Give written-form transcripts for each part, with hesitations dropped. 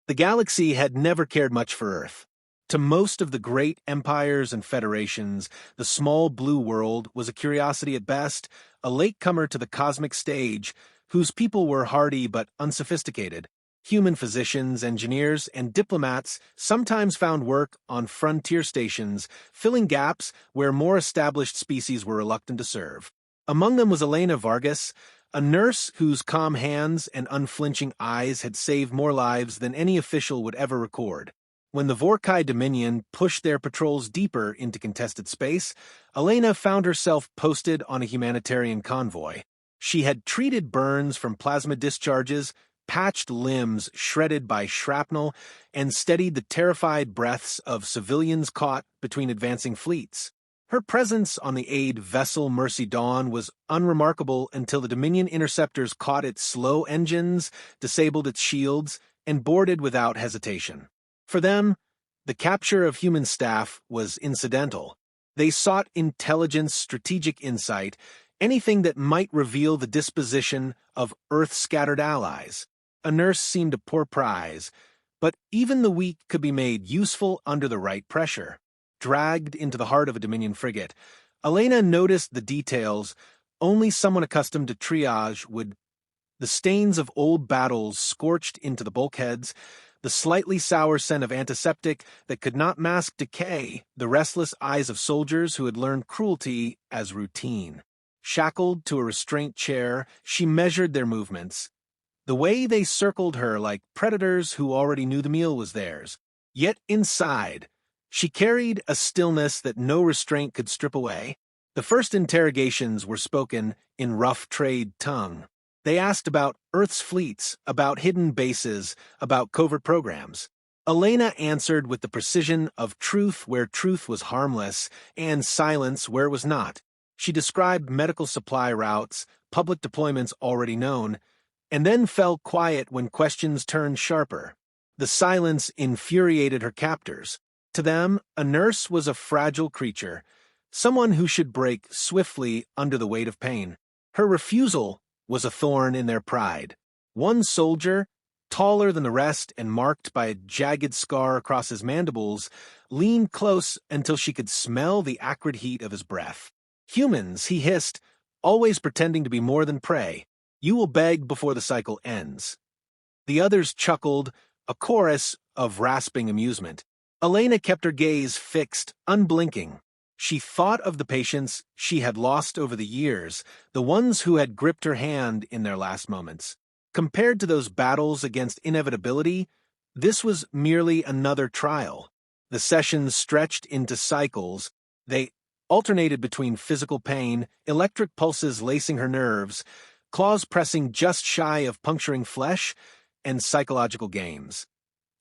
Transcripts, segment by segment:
The galaxy had never cared much for Earth. To most of the great empires and federations, the small blue world was a curiosity at best, a latecomer to the cosmic stage, whose people were hardy but unsophisticated. Human physicians, engineers, and diplomats sometimes found work on frontier stations, filling gaps where more established species were reluctant to serve. Among them was Elena Vargas, a nurse whose calm hands and unflinching eyes had saved more lives than any official would ever record. When the Vorkai Dominion pushed their patrols deeper into contested space, Elena found herself posted on a humanitarian convoy. She had treated burns from plasma discharges, patched limbs shredded by shrapnel, and steadied the terrified breaths of civilians caught between advancing fleets. Her presence on the aid vessel Mercy Dawn was unremarkable until the Dominion interceptors caught its slow engines, disabled its shields, and boarded without hesitation. For them, the capture of human staff was incidental. They sought intelligence, strategic insight, anything that might reveal the disposition of Earth's scattered allies. A nurse seemed a poor prize, but even the weak could be made useful under the right pressure. Dragged into the heart of a Dominion frigate, Elena noticed the details only someone accustomed to triage would. The stains of old battles scorched into the bulkheads, the slightly sour scent of antiseptic that could not mask decay, the restless eyes of soldiers who had learned cruelty as routine. Shackled to a restraint chair, she measured their movements. The way they circled her like predators who already knew the meal was theirs. Yet inside, she carried a stillness that no restraint could strip away. The first interrogations were spoken in rough trade tongue. They asked about Earth's fleets, about hidden bases, about covert programs. Elena answered with the precision of truth where truth was harmless and silence where it was not. She described medical supply routes, public deployments already known, and then fell quiet when questions turned sharper. The silence infuriated her captors. To them, a nurse was a fragile creature, someone who should break swiftly under the weight of pain. Her refusal was a thorn in their pride. One soldier, taller than the rest and marked by a jagged scar across his mandibles, leaned close until she could smell the acrid heat of his breath. "Humans," he hissed, "always pretending to be more than prey. You will beg before the cycle ends." The others chuckled, a chorus of rasping amusement. Elena kept her gaze fixed, unblinking. She thought of the patients she had lost over the years, the ones who had gripped her hand in their last moments. Compared to those battles against inevitability, this was merely another trial. The sessions stretched into cycles. They alternated between physical pain, electric pulses lacing her nerves, claws pressing just shy of puncturing flesh, and psychological games.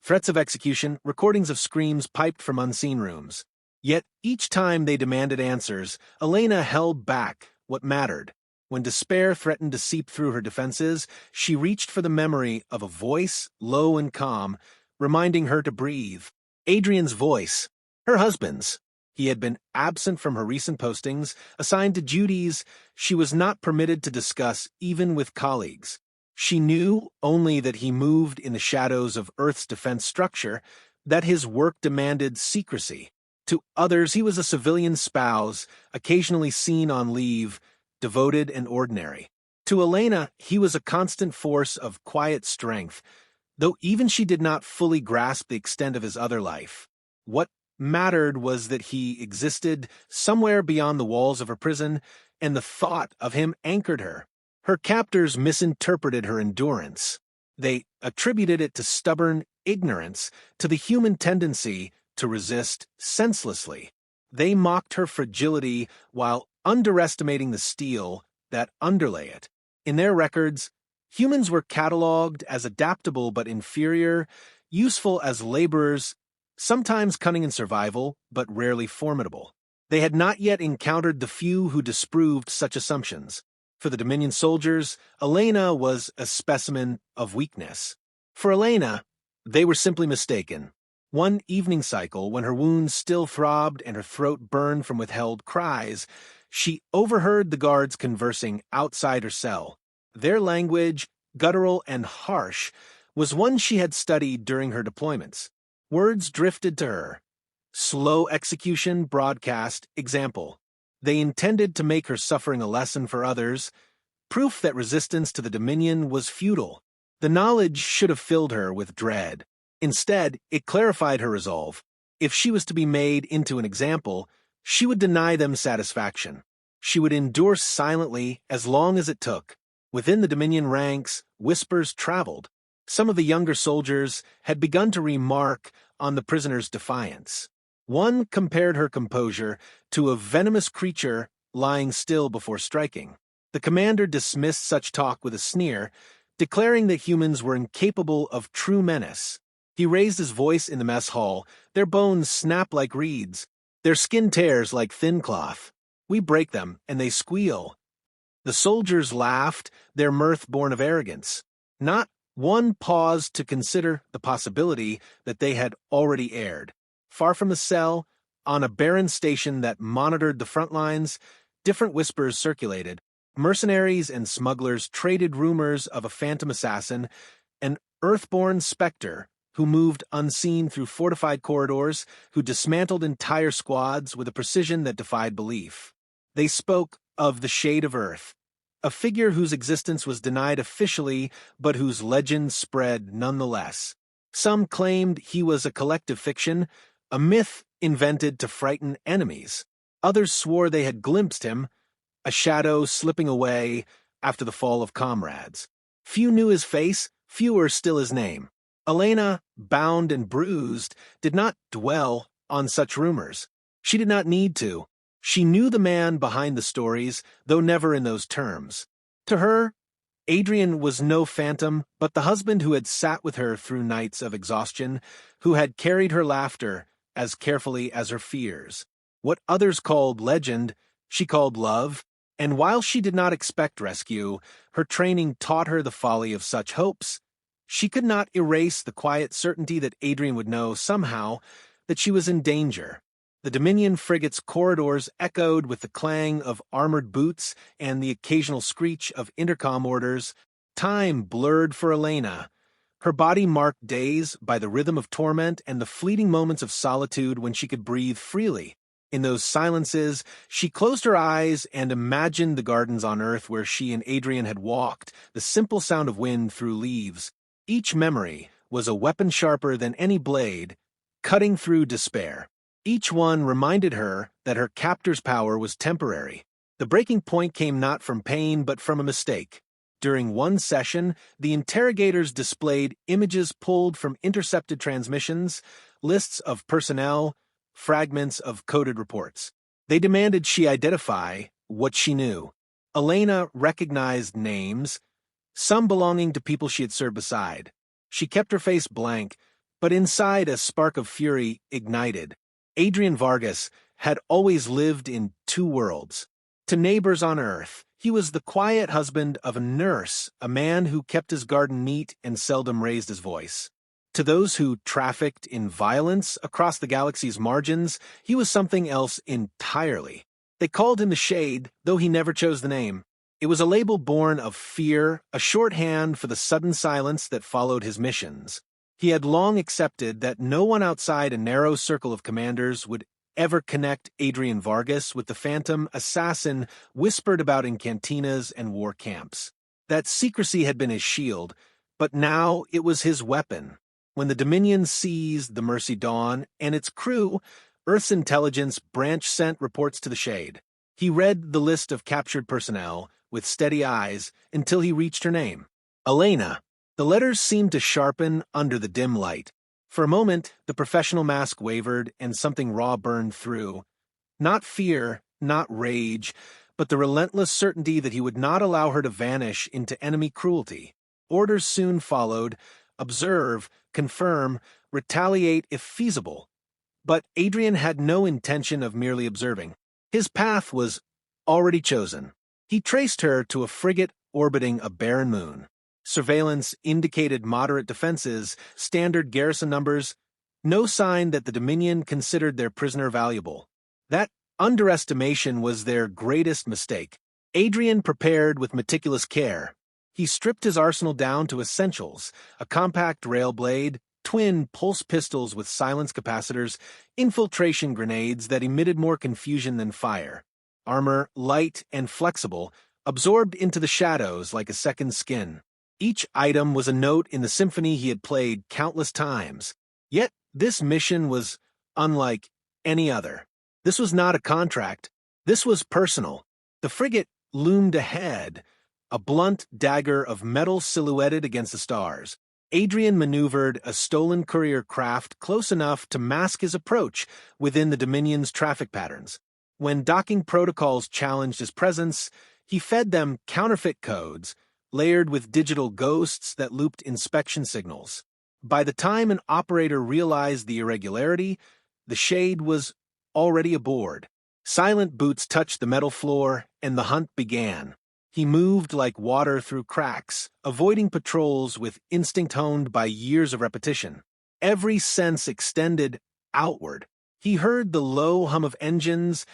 Threats of execution, recordings of screams piped from unseen rooms. Yet each time they demanded answers, Elena held back what mattered. When despair threatened to seep through her defenses, she reached for the memory of a voice, low and calm, reminding her to breathe. Adrian's voice, her husband's. He had been absent from her recent postings, assigned to duties she was not permitted to discuss even with colleagues. She knew only that he moved in the shadows of Earth's defense structure, that his work demanded secrecy. To others, he was a civilian spouse, occasionally seen on leave, devoted and ordinary. To Elena, he was a constant force of quiet strength, though even she did not fully grasp the extent of his other life. What mattered was that he existed somewhere beyond the walls of her prison, and the thought of him anchored her. Her captors misinterpreted her endurance. They attributed it to stubborn ignorance, to the human tendency to resist senselessly. They mocked her fragility while underestimating the steel that underlay it. In their records, humans were catalogued as adaptable but inferior, useful as laborers, sometimes cunning in survival, but rarely formidable. They had not yet encountered the few who disproved such assumptions. For the Dominion soldiers, Elena was a specimen of weakness. For Elena, they were simply mistaken. One evening cycle, when her wounds still throbbed and her throat burned from withheld cries, she overheard the guards conversing outside her cell. Their language, guttural and harsh, was one she had studied during her deployments. Words drifted to her. Slow execution, broadcast, example. They intended to make her suffering a lesson for others, proof that resistance to the Dominion was futile. The knowledge should have filled her with dread. Instead, it clarified her resolve. If she was to be made into an example, she would deny them satisfaction. She would endure silently as long as it took. Within the Dominion ranks, whispers traveled. Some of the younger soldiers had begun to remark on the prisoner's defiance. One compared her composure to a venomous creature lying still before striking. The commander dismissed such talk with a sneer, declaring that humans were incapable of true menace. He raised his voice in the mess hall. Their bones snap like reeds. Their skin tears like thin cloth. We break them, and they squeal. The soldiers laughed, their mirth born of arrogance. Not one paused to consider the possibility that they had already erred. Far from the cell, on a barren station that monitored the front lines, different whispers circulated. Mercenaries and smugglers traded rumors of a phantom assassin, an earthborn specter who moved unseen through fortified corridors, who dismantled entire squads with a precision that defied belief. They spoke of the Shade of Earth, a figure whose existence was denied officially, but whose legend spread nonetheless. Some claimed he was a collective fiction, a myth invented to frighten enemies. Others swore they had glimpsed him, a shadow slipping away after the fall of comrades. Few knew his face, fewer still his name. Elena, bound and bruised, did not dwell on such rumors. She did not need to. She knew the man behind the stories, though never in those terms. To her, Adrian was no phantom, but the husband who had sat with her through nights of exhaustion, who had carried her laughter as carefully as her fears. What others called legend, she called love, and while she did not expect rescue, her training taught her the folly of such hopes. She could not erase the quiet certainty that Adrian would know, somehow, that she was in danger. The Dominion frigate's corridors echoed with the clang of armored boots and the occasional screech of intercom orders. Time blurred for Elena. Her body marked days by the rhythm of torment and the fleeting moments of solitude when she could breathe freely. In those silences, she closed her eyes and imagined the gardens on Earth where she and Adrian had walked, the simple sound of wind through leaves. Each memory was a weapon sharper than any blade, cutting through despair. Each one reminded her that her captor's power was temporary. The breaking point came not from pain but from a mistake. During one session, the interrogators displayed images pulled from intercepted transmissions, lists of personnel, fragments of coded reports. They demanded she identify what she knew. Elena recognized names, some belonging to people she had served beside. She kept her face blank, but inside a spark of fury ignited. Adrian Vargas had always lived in two worlds. To neighbors on Earth, he was the quiet husband of a nurse, a man who kept his garden neat and seldom raised his voice. To those who trafficked in violence across the galaxy's margins, he was something else entirely. They called him the Shade, though he never chose the name. It was a label born of fear, a shorthand for the sudden silence that followed his missions. He had long accepted that no one outside a narrow circle of commanders would ever connect Adrian Vargas with the phantom assassin whispered about in cantinas and war camps. That secrecy had been his shield, but now it was his weapon. When the Dominion seized the Mercy Dawn and its crew, Earth's intelligence branch sent reports to the Shade. He read the list of captured personnel with steady eyes until he reached her name. Elena. The letters seemed to sharpen under the dim light. For a moment, the professional mask wavered and something raw burned through. Not fear, not rage, but the relentless certainty that he would not allow her to vanish into enemy cruelty. Orders soon followed: observe, confirm, retaliate if feasible. But Adrian had no intention of merely observing. His path was already chosen. He traced her to a frigate orbiting a barren moon. Surveillance indicated moderate defenses, standard garrison numbers, no sign that the Dominion considered their prisoner valuable. That underestimation was their greatest mistake. Adrian prepared with meticulous care. He stripped his arsenal down to essentials: a compact rail blade, twin pulse pistols with silence capacitors, infiltration grenades that emitted more confusion than fire. Armor light and flexible, absorbed into the shadows like a second skin. Each item was a note in the symphony he had played countless times. Yet this mission was unlike any other. This was not a contract. This was personal. The frigate loomed ahead, a blunt dagger of metal silhouetted against the stars. Adrian maneuvered a stolen courier craft close enough to mask his approach within the Dominion's traffic patterns. When docking protocols challenged his presence, he fed them counterfeit codes, layered with digital ghosts that looped inspection signals. By the time an operator realized the irregularity, the Shade was already aboard. Silent boots touched the metal floor, and the hunt began. He moved like water through cracks, avoiding patrols with instinct honed by years of repetition. Every sense extended outward. He heard the low hum of engines,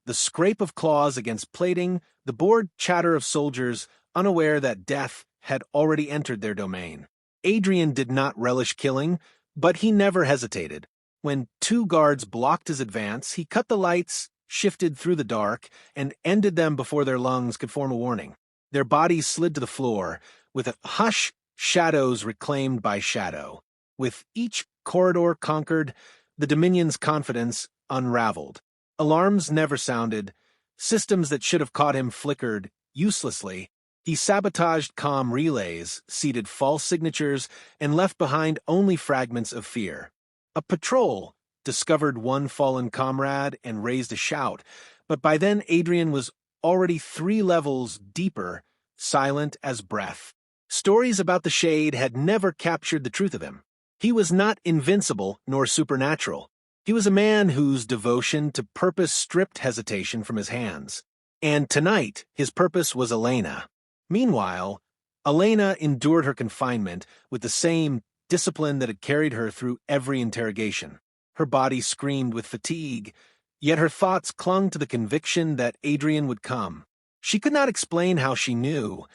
the scrape of claws against plating, the bored chatter of soldiers, unaware that death had already entered their domain. Adrian did not relish killing, but he never hesitated. When 2 guards blocked his advance, he cut the lights, shifted through the dark, and ended them before their lungs could form a warning. Their bodies slid to the floor, with a hush, shadows reclaimed by shadow. With each corridor conquered, the Dominion's confidence unraveled. Alarms never sounded. Systems that should have caught him flickered uselessly. He sabotaged comm relays, seeded false signatures, and left behind only fragments of fear. A patrol discovered one fallen comrade and raised a shout, but by then Adrian was already 3 levels deeper, silent as breath. Stories about the Shade had never captured the truth of him. He was not invincible nor supernatural. He was a man whose devotion to purpose stripped hesitation from his hands. And tonight, his purpose was Elena. Meanwhile, Elena endured her confinement with the same discipline that had carried her through every interrogation. Her body screamed with fatigue, yet her thoughts clung to the conviction that Adrian would come. She could not explain how she knew,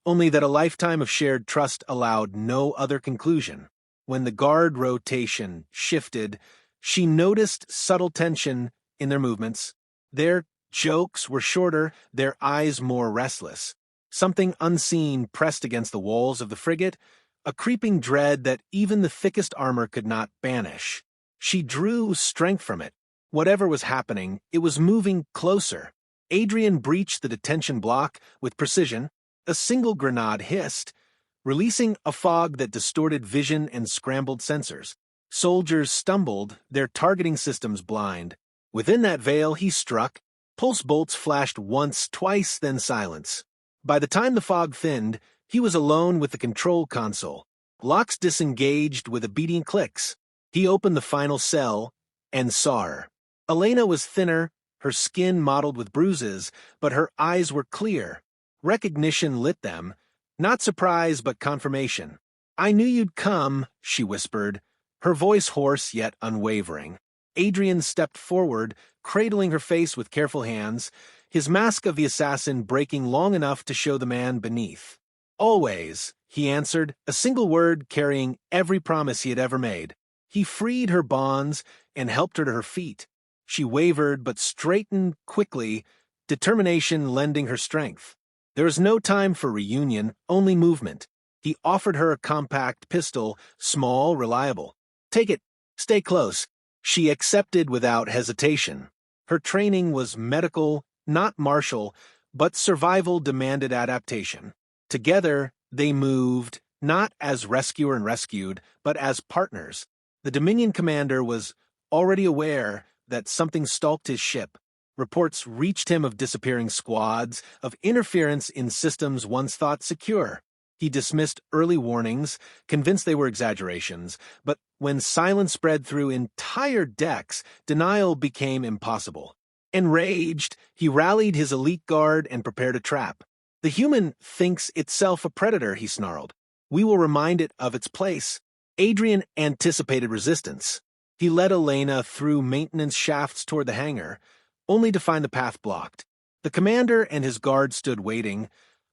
only that a lifetime of shared trust allowed no other conclusion. When the guard rotation shifted, she noticed subtle tension in their movements. Their jokes were shorter, their eyes more restless. Something unseen pressed against the walls of the frigate, a creeping dread that even the thickest armor could not banish. She drew strength from it. Whatever was happening, it was moving closer. Adrian breached the detention block with precision. A single grenade hissed, releasing a fog that distorted vision and scrambled sensors. Soldiers stumbled, their targeting systems blind. Within that veil, he struck. Pulse bolts flashed once, twice, then silence. By the time the fog thinned, he was alone with the control console. Locks disengaged with obedient clicks. He opened the final cell and saw her. Elena was thinner, her skin mottled with bruises, but her eyes were clear. Recognition lit them, not surprise but confirmation. "I knew you'd come," she whispered, her voice hoarse yet unwavering. Adrian stepped forward, cradling her face with careful hands, his mask of the assassin breaking long enough to show the man beneath. "Always," he answered, a single word carrying every promise he had ever made. He freed her bonds and helped her to her feet. She wavered but straightened quickly, determination lending her strength. There was no time for reunion, only movement. He offered her a compact pistol, small, reliable. "Take it. Stay close." She accepted without hesitation. Her training was medical, not martial, but survival demanded adaptation. Together, they moved, not as rescuer and rescued, but as partners. The Dominion commander was already aware that something stalked his ship. Reports reached him of disappearing squads, of interference in systems once thought secure. He dismissed early warnings, convinced they were exaggerations, but when silence spread through entire decks, denial became impossible. Enraged, he rallied his elite guard and prepared a trap. "The human thinks itself a predator," he snarled. "We will remind it of its place." Adrian anticipated resistance. He led Elena through maintenance shafts toward the hangar, only to find the path blocked. The commander and his guard stood waiting,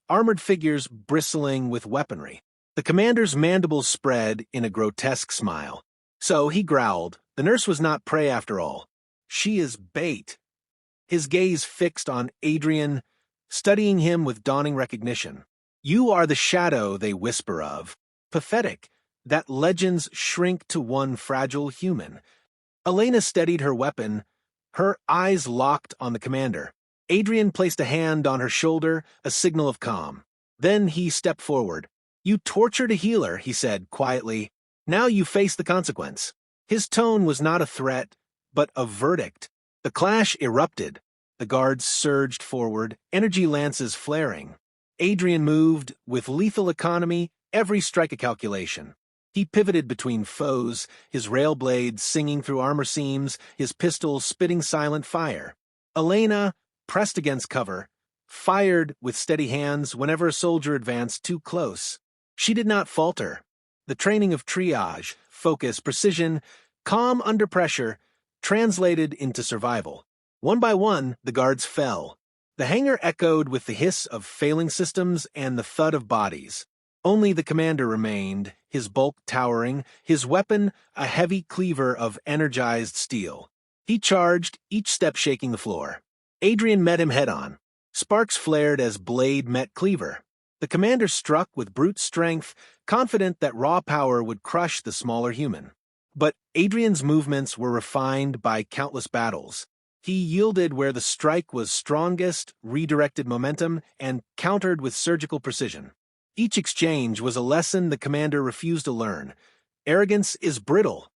armored figures bristling with weaponry. The commander's mandibles spread in a grotesque smile. So he growled. The nurse was not prey after all. She is bait. His gaze fixed on Adrian, studying him with dawning recognition. You are the shadow they whisper of. Pathetic, that legends shrink to one fragile human. Elena steadied her weapon, her eyes locked on the commander. Adrian placed a hand on her shoulder, a signal of calm. Then he stepped forward. You tortured a healer, he said quietly. Now you face the consequence. His tone was not a threat, but a verdict. The clash erupted. The guards surged forward, energy lances flaring. Adrian moved, with lethal economy, every strike a calculation. He pivoted between foes, his rail blades singing through armor seams, his pistol spitting silent fire. Elena, pressed against cover, fired with steady hands whenever a soldier advanced too close. She did not falter. The training of triage, focus, precision, calm under pressure, translated into survival. One by one, the guards fell. The hangar echoed with the hiss of failing systems and the thud of bodies. Only the commander remained, his bulk towering, his weapon a heavy cleaver of energized steel. He charged, each step shaking the floor. Adrian met him head-on. Sparks flared as blade met cleaver. The commander struck with brute strength, confident that raw power would crush the smaller human. But Adrian's movements were refined by countless battles. He yielded where the strike was strongest, redirected momentum, and countered with surgical precision. Each exchange was a lesson the commander refused to learn. Arrogance is brittle,